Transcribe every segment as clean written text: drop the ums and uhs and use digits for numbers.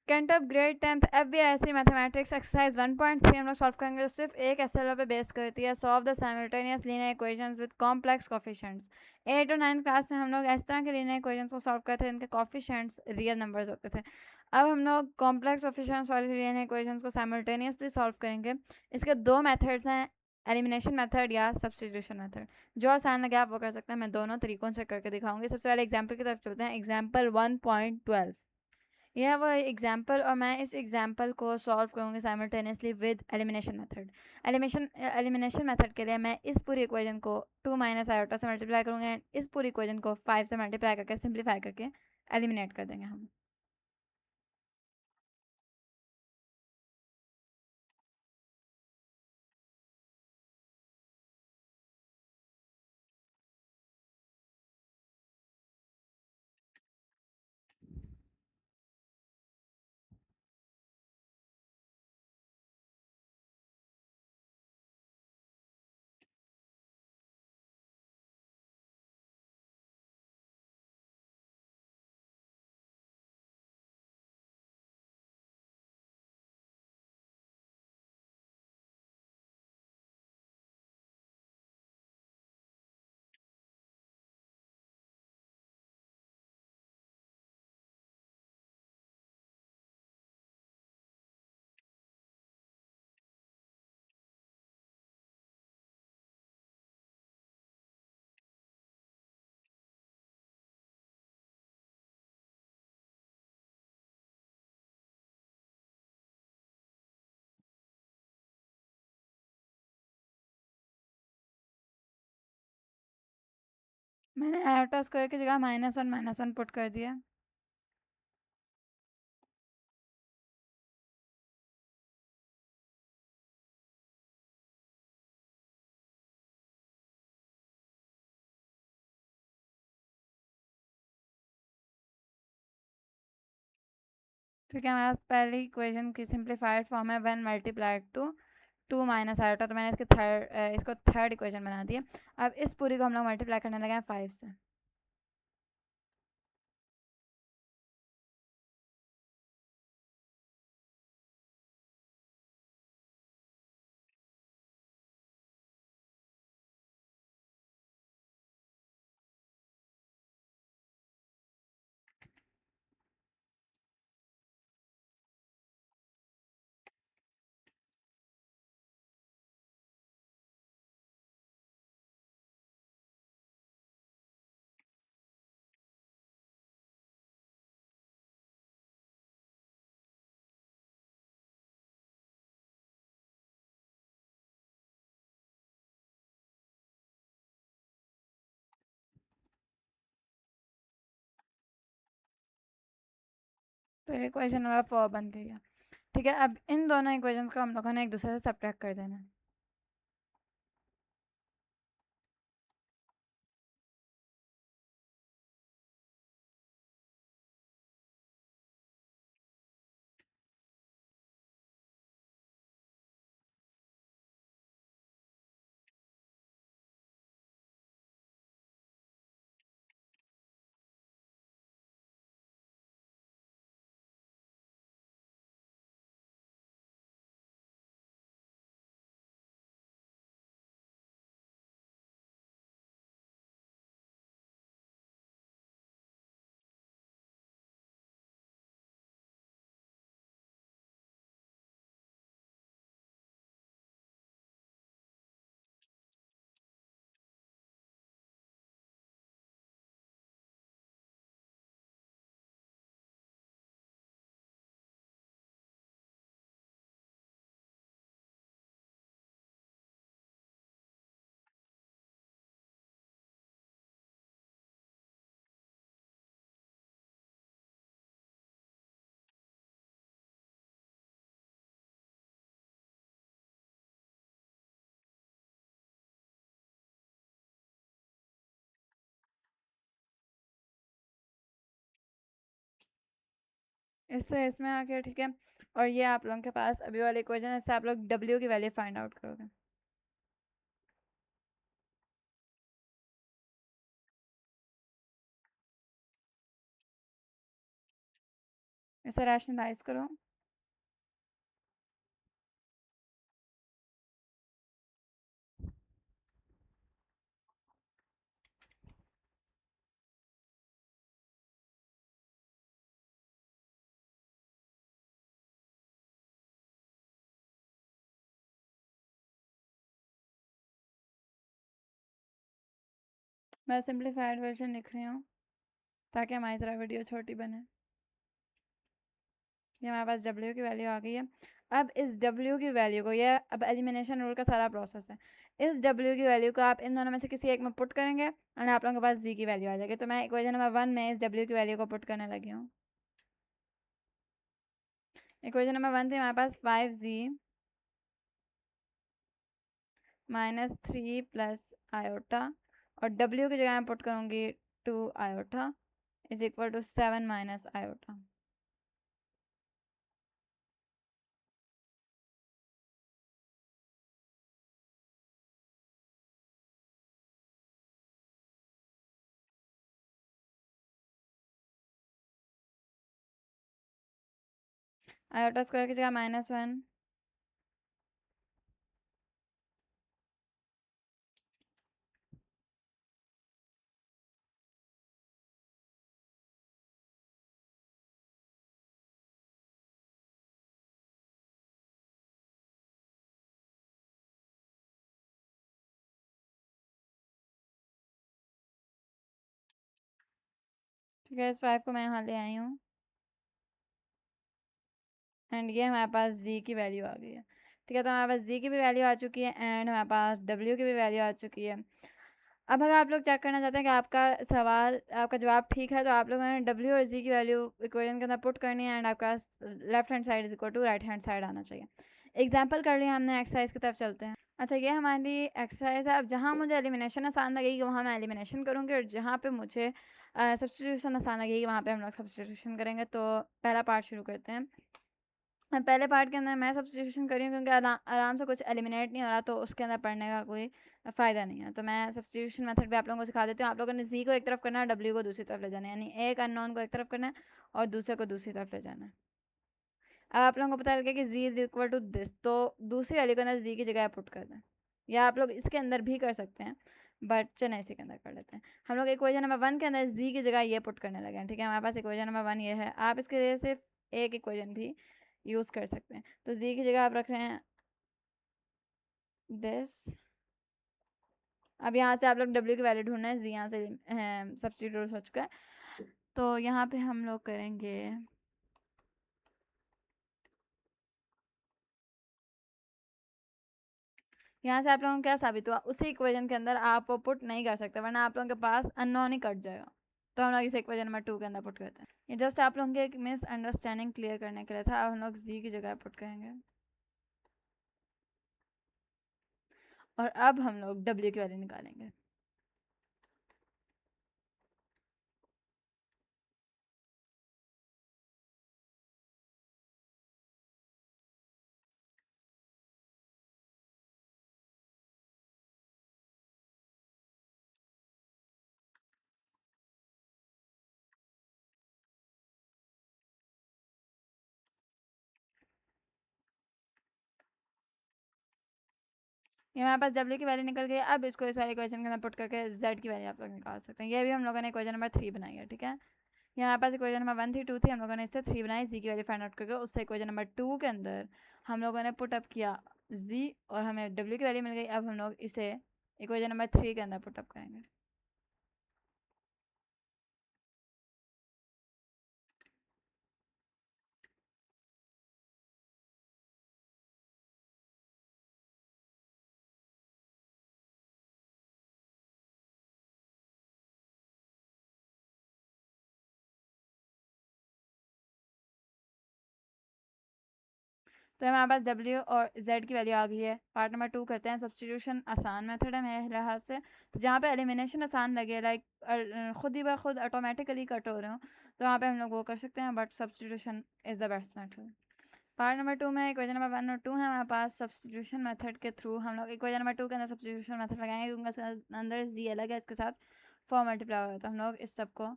Cantt of grade 10th FBIC mathematics exercise 1.3 हम लोग solve करेंगे, जो सिर्फ एक एसएलओ पे बेस करती है। Solve the simultaneous linear equations with complex coefficients. 8 और 9th क्लास में हम लोग इस तरह के लीनियर इक्वेशंस को सॉल्व करते थे, इनके कोफिशिएंट्स रियल नंबर्स होते थे। अब हम लोग कॉम्प्लेक्स कोफिशिएंट्स वाले लीनियर इक्वेशंस को साइमल्टेनियसली सॉल्व करेंगे। इसके दो मेथड्स हैं, एलिमिनेशन मेथड या सब्स्टिट्यूशन मेथड। जो आसान लगे आप वो कर सकते हैं, मैं दोनों तरीकों से करके दिखाऊंगी। सबसे पहले एग्जाम्पल की तरफ चलते हैं। एग्जाम्पल 1.12, यह वो एग्जाम्पल, और मैं इस एग्जाम्पल को सॉल्व करूँगी simultaneously with elimination method. Elimination method के लिए मैं इस पूरी इक्वेशन को 2 माइनस आयोटा से मल्टीप्लाई करूँगी एंड इस पूरी इक्वेशन को 5 से मल्टीप्लाई करके सिंप्लीफाई करके एलिमिनेट कर देंगे हम। मैंने आयोटा स्क्वायर की जगह -1 पुट कर दिया। ठीक है, हमारे पास पहली इक्वेशन की सिंप्लीफाइड फॉर्म है 1 मल्टीप्लाइड टू 2 माइनस आयोटा, तो मैंने इसको थर्ड इक्वेशन बना दिया। अब इस पूरी को हम लोग मल्टीप्लाई करने लगे हैं 5 से। तो ये इक्वेशन नंबर 4 बन गई है। ठीक है, अब इन दोनों इक्वेशंस को हम लोगों ने एक दूसरे से सब्ट्रैक्ट कर देना है। इससे इसमें आके ठीक है, और ये आप लोगों के पास अभी वाली इक्वेशन है, इससे आप लोग W की वैल्यू फाइंड आउट करोगे। इसे रैशनलाइज करो। मैं सिंप्लीफाइड वर्जन लिख रही हूँ ताकि हमारी ज़रा वीडियो छोटी बने। ये हमारे पास W की वैल्यू आ गई है। अब इस W की वैल्यू को, ये अब एलिमिनेशन रूल का सारा प्रोसेस है, इस W की वैल्यू को आप इन दोनों में से किसी एक में पुट करेंगे और आप लोगों के पास Z की वैल्यू आ जाएगी। तो मैं इक्वेशन नंबर 1 में इस W की वैल्यू को पुट करने लगी हूँ। इक्वेशन नंबर 1 थी हमारे पास 5Z माइनस 3 प्लस आयोटा, और W की जगह मैं पुट करूँगी 2 iota is equal to 7 minus iota. Iota square की जगह -1, ठीक है। इस 5 को मैं यहाँ ले आई हूँ एंड ये हमारे पास Z की वैल्यू आ गई है। ठीक है, तो हमारे पास Z की भी वैल्यू आ चुकी है एंड हमारे पास W की भी वैल्यू आ चुकी है। अब अगर आप लोग चेक करना चाहते हैं कि आपका सवाल, आपका जवाब ठीक है, तो आप लोगों ने W और Z की वैल्यू इक्वेशन के अंदर पुट करनी है एंड आपका left hand side is equal to right hand side आना चाहिए। एग्जाम्पल कर लिया हमने, एक्सरसाइज की तरफ चलते हैं। अच्छा, ये हमारी एक्सरसाइज है। अब जहाँ मुझे एलिमिनेशन आसान लगेगी वहाँ मैं एलिमिनेशन करूँगी, और जहाँ पे मुझे सब्सटीट्यूशन आसान लगेगी वहाँ पे हम लोग सब्सटीट्यूशन करेंगे। तो पहला पार्ट शुरू करते हैं। पहले पार्ट के अंदर मैं सब्सटीट्यूशन करी हूँ क्योंकि आराम से कुछ एलिमिनेट नहीं हो रहा, तो उसके अंदर पढ़ने का कोई फ़ायदा नहीं है। तो मैं सब्सटीट्यूशन मेथड भी आप लोगों को सिखा देती हूँ। आप लोगों ने Z को एक तरफ करना है, W को दूसरी तरफ ले जाना है, यानी एक अननोन को एक तरफ करना है और दूसरे को दूसरी तरफ ले जाना है। अब आप लोगों को पता लगे कि Z is equal to this, तो दूसरी वाली को अंदर Z की जगह पुट कर दें, या आप लोग इसके अंदर भी कर सकते हैं, बट चलें इसी के अंदर कर लेते हैं। हम लोग इक्वेशन नंबर 1 के अंदर Z की जगह ये पुट करने लगे हैं। ठीक है, हमारे पास इक्वेशन नंबर 1 ये है। आप इसके लिए सिर्फ एक इक्वेशन भी यूज़ कर सकते हैं। तो Z की जगह आप रख रहे हैं दिस। अब यहाँ से आप लोग W की वैल्यू ढूंढना है। Z यहाँ से सब्स्टिट्यूट हो चुका है, तो यहाँ पे हम लोग करेंगे, यहाँ से आप लोगों को क्या साबित हुआ, उसी इक्वेशन के अंदर आप वो पुट नहीं कर सकते, वरना आप लोगों के पास अननोन ही कट जाएगा। तो हम लोग इसे इक्वेशन नंबर 2 के अंदर पुट करते हैं। ये जस्ट आप लोगों की एक मिसअंडरस्टैंडिंग क्लियर करने के लिए था। अब हम लोग Z की जगह पुट करेंगे और अब हम लोग W की वैल्यू निकालेंगे। ये हमारे पास W की वैल्यू निकल गई। अब इसको इस वाले इक्वेशन के अंदर पुट करके Z की वैल्यू आप लोग निकाल सकते हैं। ये भी हम लोगों ने इक्वेशन नंबर 3 बनाई है। ठीक है, ये हमारे पास इक्वेशन नंबर 1 थी, 2 थी, हम लोगों ने इससे 3 बनाई। Z की वैल्यू फाइंड आउट करके उससे इक्वेशन नंबर 2 के अंदर हम लोगों ने पुट अप किया Z और हमें W की वैल्यू मिल गई। अब हम लोग इसे इक्वेशन नंबर 3 के अंदर पुट अप करेंगे। तो हमारे पास W और Z की वैल्यू आ गई है। पार्ट नंबर 2 करते हैं। सब्सटीट्यूशन आसान मेथड है मेरे लिहाज से, तो जहाँ पे एलिमिनेशन आसान लगे, लाइक खुद ही ब खुद ऑटोमेटिकली कट हो रहे हो, तो वहाँ पे हम लोग वो कर सकते हैं, but substitution is the best method. Part number 2 में इक्वेशन नंबर 1 और 2 है हमारे पास। सब्सटीट्यूशन मेथड के थ्रू हम लोग इक्वेशन नंबर 2 के अंदर सब्सटीट्यूशन मेथड लगाएंगे, क्योंकि उसके अंदर Z अलग है, इसके साथ 4 मल्टीप्लाई होगा, तो हम लोग इस सब को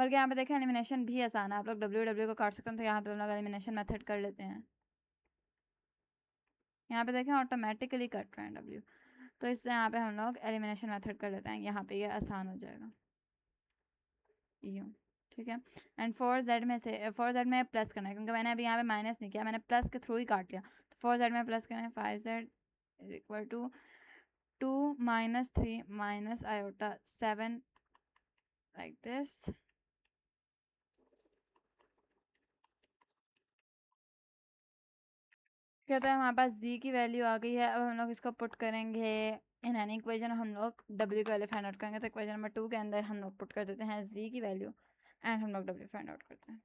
बल्कि यहाँ पे देखें एलिमिनेशन भी आसान है, आप लोग डब्ल्यू को काट सकते हैं, तो यहाँ पे हम लोग एलिमिनेशन मेथड कर लेते हैं। यहाँ पे देखें ऑटोमेटिकली कट रहे हैं डब्ल्यू, तो इससे यहाँ पे हम लोग एलिमिनेशन मेथड कर लेते हैं, यहाँ पे ये आसान हो जाएगा यूँ, ठीक है। एंड फोर जेड में प्लस करना है, क्योंकि मैंने अभी यहाँ पे माइनस नहीं किया, मैंने प्लस के थ्रू ही काट लिया। तो फोर जेड में प्लस करना है, 5z is equal to 2 - 3 - iota 7 like this. कहते हैं हमारे पास z की वैल्यू आ गई है। अब हम लोग इसको पुट करेंगे इन एनी इक्वेशन, हम लोग w की वैल्यू फाइंड आउट करेंगे। तो इक्वेशन नंबर 2 के अंदर हम लोग पुट कर देते हैं z की वैल्यू एंड हम लोग w फाइंड आउट करते हैं।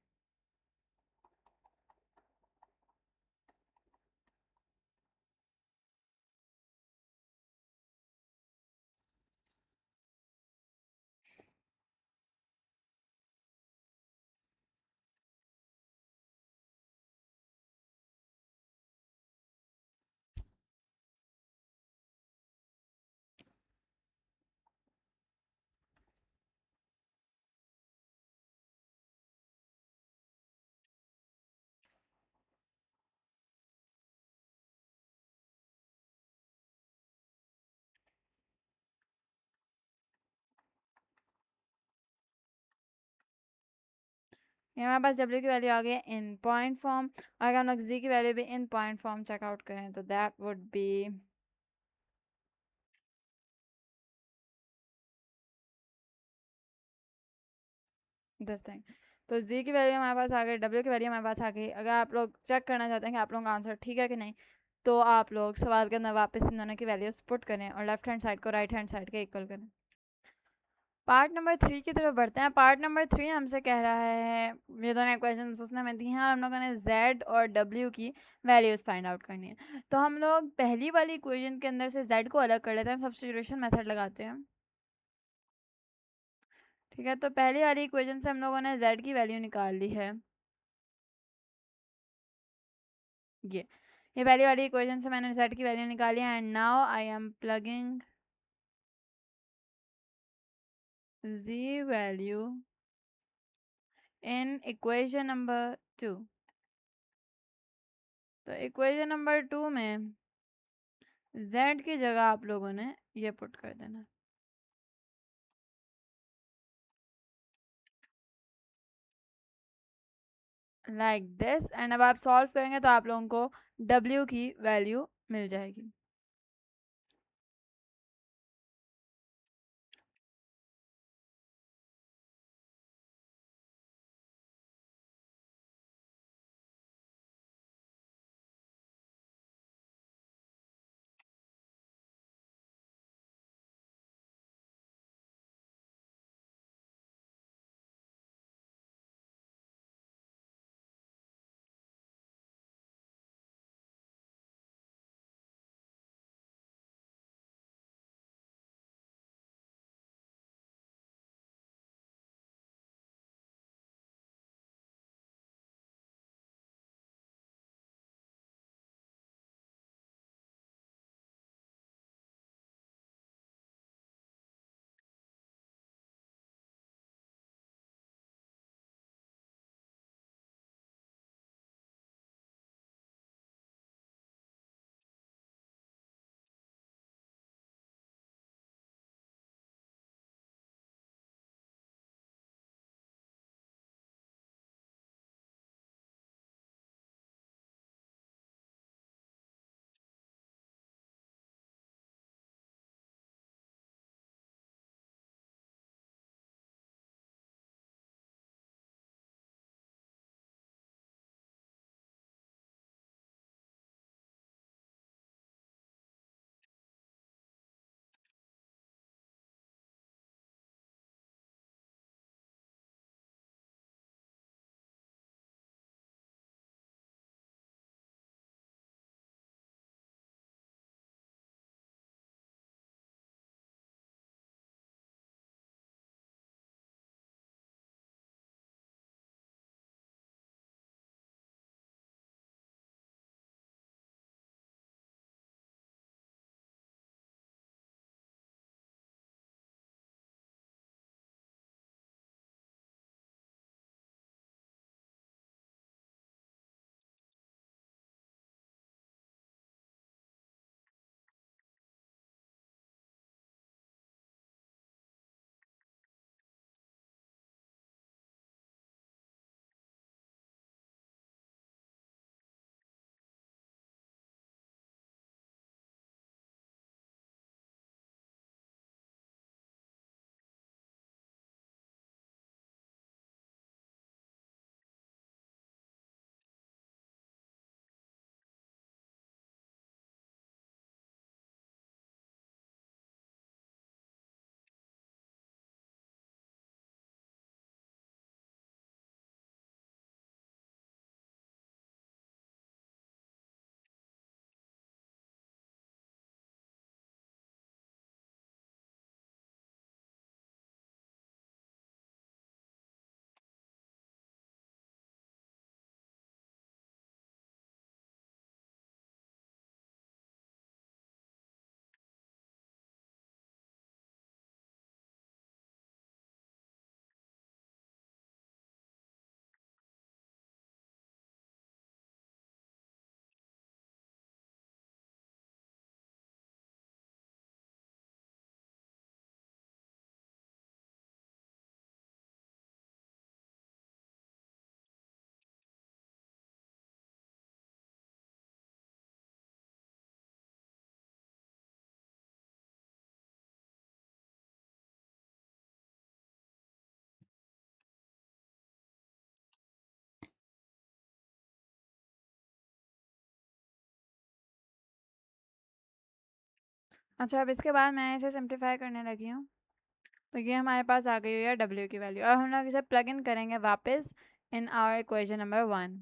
ये हमारे पास w की वैल्यू आ गई है इन पॉइंट फॉर्म, और अगर हम लोग z की वैल्यू भी इन पॉइंट फॉर्म चेकआउट करें तो that would be this thing. तो z की वैल्यू हमारे पास आ गई, w की वैल्यू हमारे पास आ गई। अगर आप लोग चेक करना चाहते हैं कि आप लोगों का आंसर ठीक है कि नहीं, तो आप लोग सवाल के अंदर वापस इन दोनों की वैल्यूज पुट करें और लेफ्ट हैंड साइड को राइट हैंड साइड के इक्वल करें। पार्ट नंबर 3 की तरफ बढ़ते हैं। पार्ट नंबर 3 हमसे कह रहा है, ये दोनों इक्वेशन उसने हमें दी हैं और हम लोगों ने z और w की वैल्यूज फाइंड आउट करनी है। तो हम लोग पहली वाली इक्वेशन के अंदर से z को अलग कर लेते हैं, सब्स्टिट्यूशन मेथड लगाते हैं, ठीक है। तो पहली वाली इक्वेशन से हम लोगों ने z की वैल्यू निकाल ली है, ये पहली वाली इक्वेशन से मैंने z की वैल्यू निकाली है। And now I am plugging z value in equation number 2। तो इक्वेशन नंबर 2 में z की जगह आप लोगों ने ये पुट कर देना लाइक दिस। एंड अब आप सॉल्व करेंगे तो आप लोगों को w की वैल्यू मिल जाएगी। अच्छा, अब इसके बाद मैं इसे सिंप्लीफाई करने लगी हूँ। तो ये हमारे पास आ गई हुई है डब्ल्यू की वैल्यू। अब हम लोग इसे प्लग इन करेंगे वापस इन आवर इक्वेशन नंबर 1।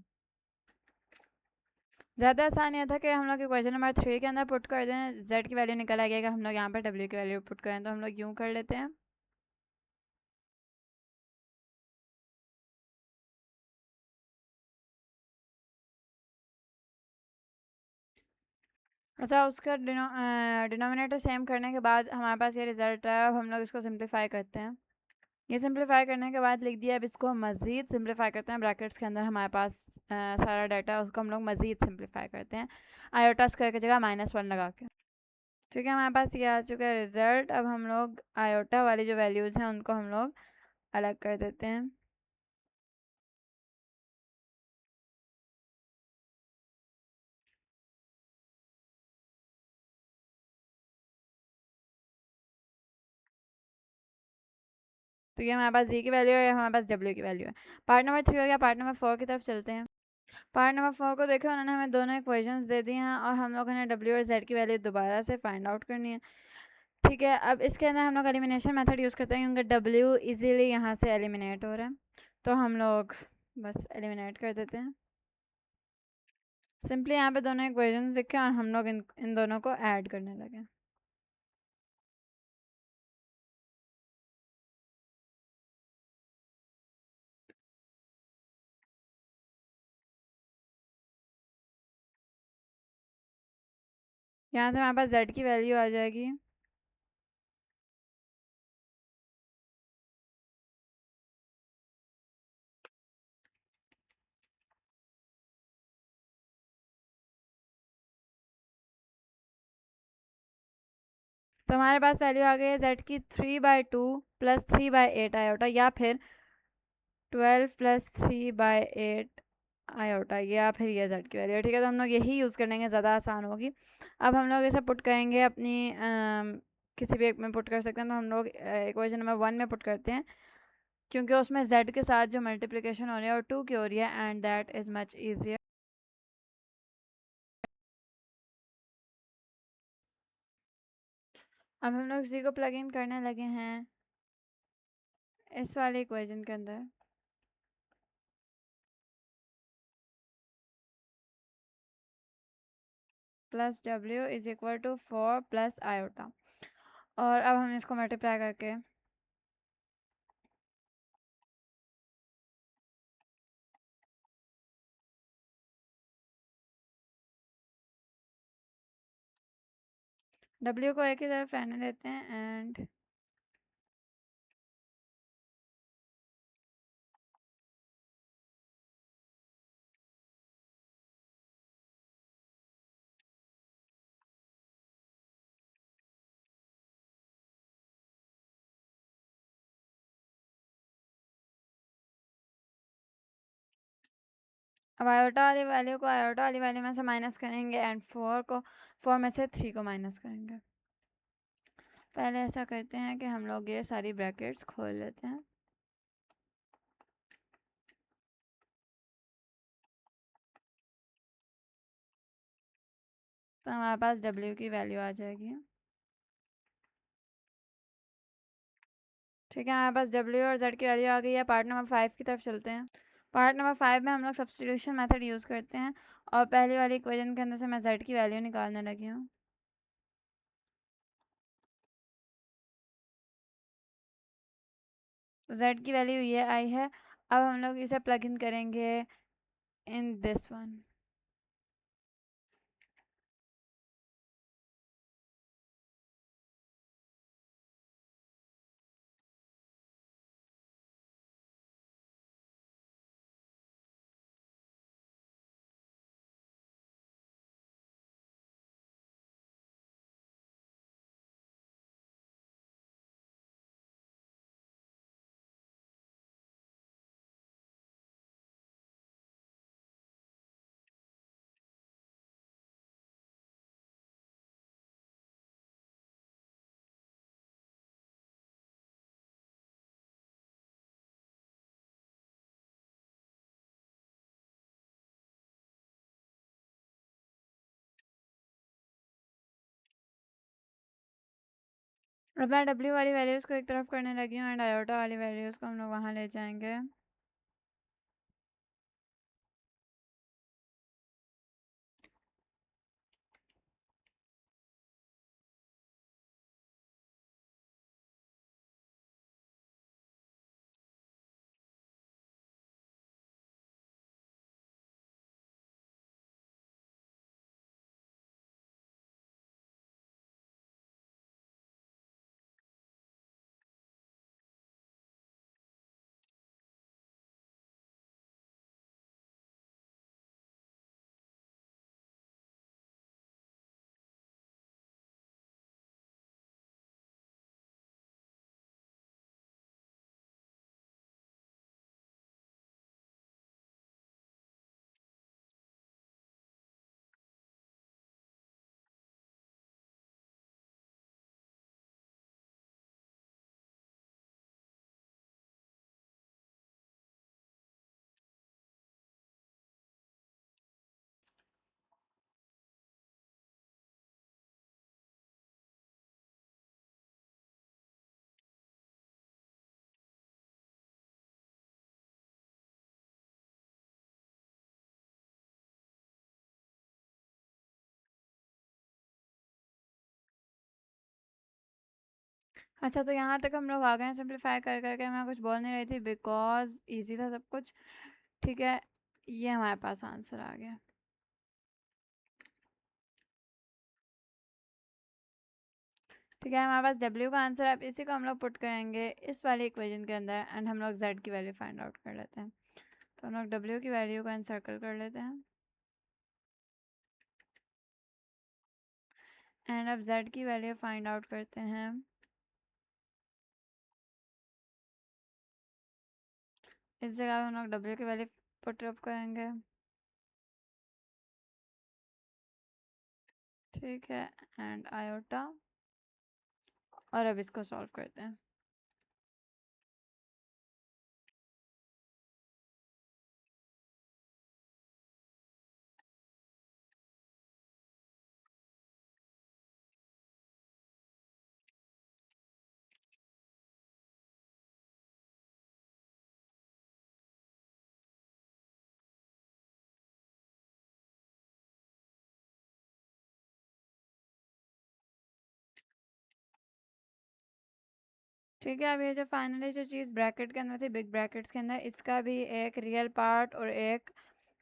ज़्यादा आसान ये था कि हम लोग इक्वेशन नंबर 3 के अंदर पुट कर दें, z की वैल्यू निकल आएगी। हम लोग यहाँ पर w की वैल्यू पुट करें तो हम लोग यूँ कर लेते हैं। अच्छा, उसका डिनोमिनेटर सेम करने के बाद हमारे पास ये रिजल्ट है। अब हम लोग इसको सिंप्लीफाई करते हैं। ये सिंप्लीफाई करने के बाद लिख दिया। अब इसको हम मज़ीद सिंप्लीफाई करते हैं। ब्रैकेट्स के अंदर हमारे पास सारा डाटा, उसको हम लोग मज़ीद सिंप्लीफाई करते हैं आयोटा स्क्वायर की जगह -1 लगा के। ठीक है, हमारे पास ये आ चुका है रिजल्ट। अब हम लोग आयोटा वाली जो वैल्यूज़ हैं उनको हम लोग अलग कर देते हैं। तो ये हमारे पास जी की वैल्यू है, हमारे पास डब्ल्यू की वैल्यू है। पार्ट नंबर 3 हो गया। पार्ट नंबर 4 की तरफ चलते हैं। पार्ट नंबर 4 को देखो, उन्होंने हमें दोनों इक्वेशंस दे दी हैं और हम लोगों ने डब्ल्यू और जेड की वैल्यू दोबारा से फाइंड आउट करनी है। ठीक है, अब इसके अंदर हम लोग एलिमिनेशन मेथड यूज़ करते हैं क्योंकि डब्ल्यू इजीली यहाँ से एलिमिनेट हो रहा है। तो हम लोग बस एलिमिनेट कर देते हैं। सिंपली यहाँ पे दोनों इक्वेशंस लिखे और हम लोग इन दोनों को ऐड करने लगे। यहाँ से हमारे पास जेड की वैल्यू आ जाएगी। तो हमारे पास वैल्यू आ गई है जेड की 3/2 + 3/8 आयोटा, या फिर 12 + 3/8 आयोटा, या फिर ये जेड की वैल्यू। ठीक है, तो हम लोग यही यूज़ कर लेंगे, ज़्यादा आसान होगी। अब हम लोग इसे पुट करेंगे अपनी किसी भी एक में पुट कर सकते हैं। तो हम लोग इक्वेशन नंबर 1 में पुट करते हैं क्योंकि उसमें z के साथ जो मल्टीप्लिकेशन हो रही है और 2 की हो रही है, and that is much easier. अब हम लोग इसी को प्लग इन करने लगे हैं इस वाले इक्वेशन के अंदर। Plus W is equal to 4 + iota, और अब हम इसको मल्टीप्लाई करके डब्ल्यू को एक ही तरफ रहने देते हैं एंड अब आयोटा वाली वैल्यू को आयोटा वाली वैल्यू में से माइनस करेंगे एंड 4 में से 3 को माइनस करेंगे। पहले ऐसा करते हैं कि हम लोग ये सारी ब्रैकेट्स खोल लेते हैं। तो हमारे पास डब्ल्यू की वैल्यू आ जाएगी। ठीक है, हमारे पास डब्ल्यू और जेड की वैल्यू आ गई है। पार्ट नंबर 5 की तरफ चलते हैं। पार्ट नंबर 5 में हम लोग सब्सटीट्यूशन मेथड यूज़ करते हैं और पहली वाली इक्वेशन के अंदर से मैं जेड की वैल्यू निकालने लगी हूँ। जेड की वैल्यू ये आई है। अब हम लोग इसे प्लग इन करेंगे इन दिस वन। अब मैं डब्ल्यू वाली वैल्यूज़ को एक तरफ करने लगी हूँ एंड आयोटा वाली वैल्यूज़ को हम लोग वहाँ ले जाएंगे। अच्छा, तो यहाँ तक हम लोग आ गए हैं सिंप्लीफाई कर करके। मैं कुछ बोल नहीं रही थी बिकॉज ईजी था सब कुछ। ठीक है, ये हमारे पास आंसर आ गया। ठीक है, हमारे पास W का आंसर है। अब इसी को हम लोग पुट करेंगे इस वाली इक्वेशन के अंदर एंड हम लोग Z की वैल्यू फाइंड आउट कर लेते हैं। तो हम लोग W की वैल्यू को एनसर्कल कर लेते हैं एंड अब Z की वैल्यू फाइंड आउट करते हैं। इस जगह पे हम लोग W की वैल्यू पुट अप करेंगे। ठीक है, एंड आयोटा, और अब इसको सॉल्व करते हैं। ठीक है, अब ये जो फाइनली जो चीज़ ब्रैकेट के अंदर थी, बिग ब्रैकेट्स के अंदर, इसका भी एक रियल पार्ट और एक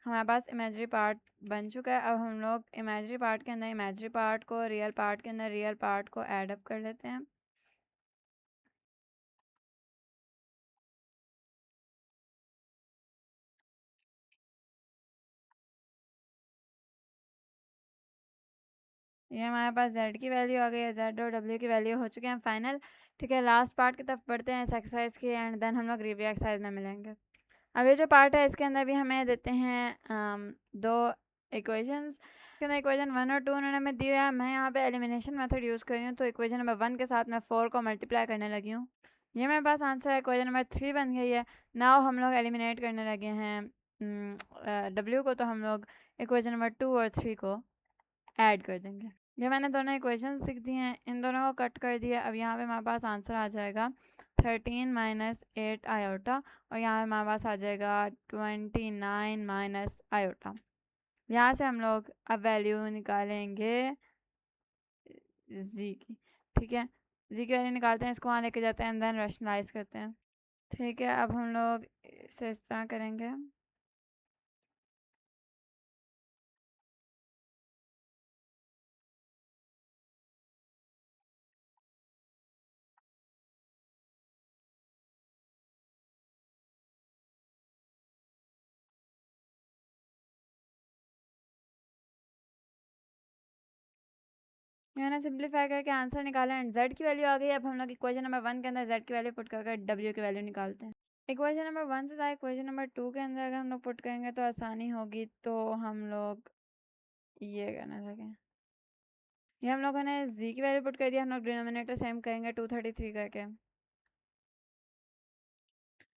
हमारे पास इमेजरी पार्ट बन चुका है। अब हम लोग इमेजरी पार्ट के अंदर इमेजरी पार्ट को, रियल पार्ट के अंदर रियल पार्ट को ऐड अप कर लेते हैं। ये हमारे पास Z की वैल्यू आ गई है, Z और W की वैल्यू हो चुके हैं फाइनल। ठीक है, लास्ट पार्ट की तरफ बढ़ते हैं इस एक्सरसाइज की एंड देन हम लोग रिव्यू एक्सरसाइज में मिलेंगे। अब ये जो पार्ट है इसके अंदर भी हमें देते हैं दो इक्वेशंस। इक्वेशन 1 और 2 उन्होंने हमें दी है। मैं यहाँ पे एलिमिनेशन मेथड यूज़ कर रही हूँ, तो इक्वेशन नंबर 1 के साथ मैं 4 को मल्टीप्लाई करने लगी हूँ। ये मेरे पास आंसर है, इक्वेशन नंबर 3 बन गई है। नाउ हम लोग एलिमिनेट करने लगे हैं W को, तो हम लोग इक्वेशन नंबर 2 और 3 को ऐड कर देंगे। ये मैंने दोनों इक्वेशन लिख दी हैं, इन दोनों को कट कर दिया। अब यहाँ पे हमारे पास आंसर आ जाएगा 13 माइनस 8 आयोटा, और यहाँ पे हमारे पास आ जाएगा 29 माइनस आयोटा। यहाँ से हम लोग अब वैल्यू निकालेंगे जी की। ठीक है, जी की वैल्यू निकालते हैं, इसको वहाँ लेके जाते हैं एंड देन रैशनलाइज करते हैं। ठीक है, अब हम लोग इसे इस तरह करेंगे। मैंने सिंप्लीफाई करके आंसर निकाला एंड Z की वैल्यू आ गई। अब हम लोग इक्वेशन नंबर 1 के अंदर Z की वैल्यू पुट करके W की वैल्यू निकालते हैं। इक्वेशन नंबर 1 से इक्वेशन नंबर 2 के अंदर अगर हम लोग पुट करेंगे तो आसानी होगी, तो हम लोग ये करने लगे। ये हम लोगों ने Z की वैल्यू पुट कर दिया, हम लोग डिनोमिनेटर सेम करेंगे 233 करके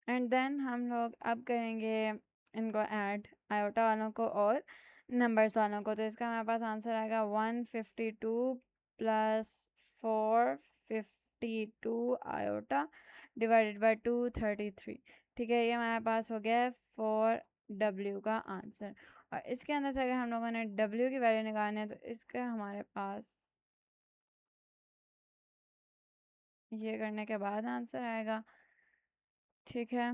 एंड देन हम लोग अब करेंगे इनको ऐड, आयोटा वालों को और नंबर्स वालों को। तो इसका हमारे पास आंसर आएगा 152 प्लस 4 42 आयोटा डिवाइडेड बाय 233। ठीक है, ये हमारे पास हो गया है फॉर W का आंसर। और इसके अंदर से अगर हम लोगों ने W की वैल्यू निकालनी है तो इसका हमारे पास ये करने के बाद आंसर आएगा। ठीक है,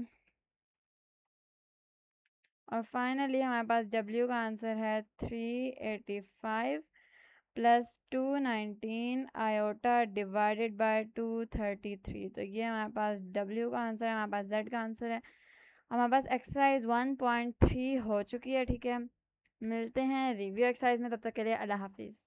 और फाइनली हमारे पास W का आंसर है 385 प्लस 219 आयोटा डिवाइडेड बाय 233। तो ये हमारे पास W का आंसर है, हमारे पास Z का आंसर है। हमारे पास एक्सरसाइज 1.3 हो चुकी है। ठीक है, मिलते हैं रिव्यू एक्सरसाइज में, तब तक के लिए अल्लाह हाफिज़।